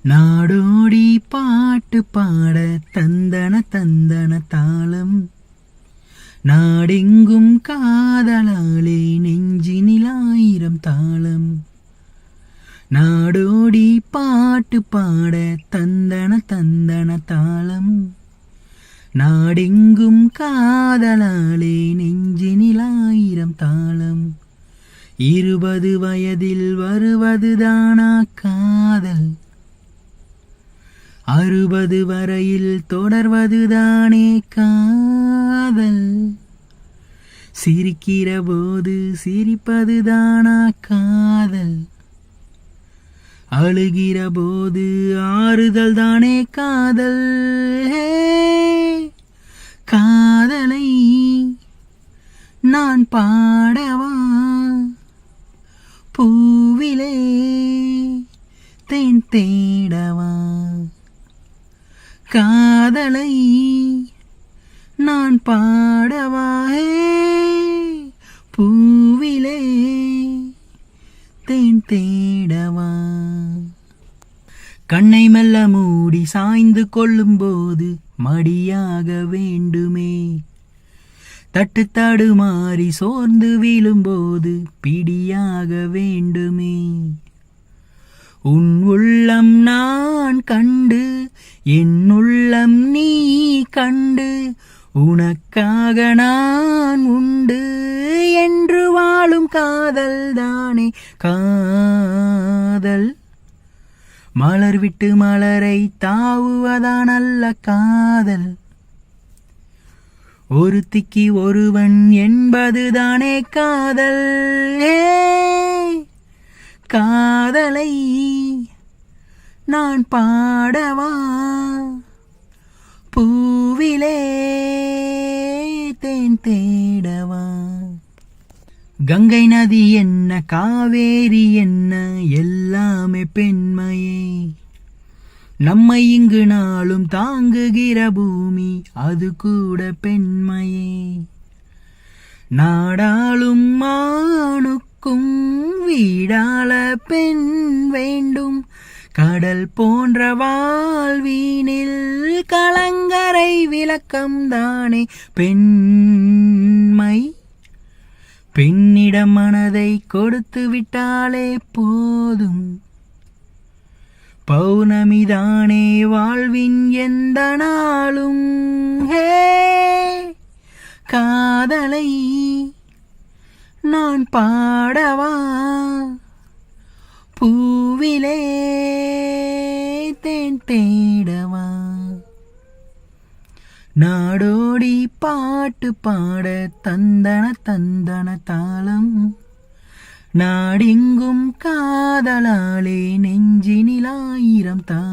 நாடோடி பாட்டு பாட தந்தன தந்தன தாளம், நாடெங்கும் காதலாலே நெஞ்சினில் ஆயிரம் தாளம். நாடோடி பாட்டு பாட தந்தன தந்தன தாளம், நாடெங்கும் காதலாலே நெஞ்சினில் ஆயிரம் தாளம். 20 வயதில் வருவதுதானா காதல், 60 வரையில் தொடர்வதுதானே காதல். சிரிக்கிற போது சிரிப்பதுதானா காதல், அழுகிற போது ஆறுதல் தானே காதல். காதலை நான் பாடவா, பூவிலே தேன் தேடவா. காதலை நான் பாடவா, பூவிலே தேன் தேடவா. கண்ணை மெல்ல மூடி சாய்ந்து கொள்ளும் போது மடியாக வேண்டுமே, தட்டு தடுமாறி சோர்ந்து வீழும்போது பிடியாக வேண்டுமே. உன் உள்ளம் நான் கண்டு என் உள்ளம் நீ கண்டு, உனக்காக நான் உண்டு என்று வாழும் காதல் தானே காதல். மலர் விட்டு மலரை தாவுவதான் அல்ல காதல், ஒருத்திக்கு ஒருவன் என்பதுதானே காதல். காதலை நான் பாடவா, பூவிலே தேன் தேடவா. கங்கை நதி என்ன காவேரி என்ன எல்லாமே பெண்மையே, நம்மை இங்கு நாளும் தாங்குகிற பூமி அது கூட பெண்மையே. நாடாளும் மானுக்கும் வீடாள பெண் வேண்டும், கடல் போன்ற வாழ்வீனில் கலங்கரை விளக்கம் தானே பெண்மை. பெண்ணிடம் மனதை கொடுத்து விட்டாலே போதும், பௌர்ணமிதானே வாழ்வின் எந்த நாளும். காதலை நான் பாடவா, பூவிலே தேன் தேடவா. நாடோடி பாட்டு பாட தந்தன தந்தன தாளம், நாடெங்கும் காதலாலே நெஞ்சினில் ஆயிரம் தாளம்.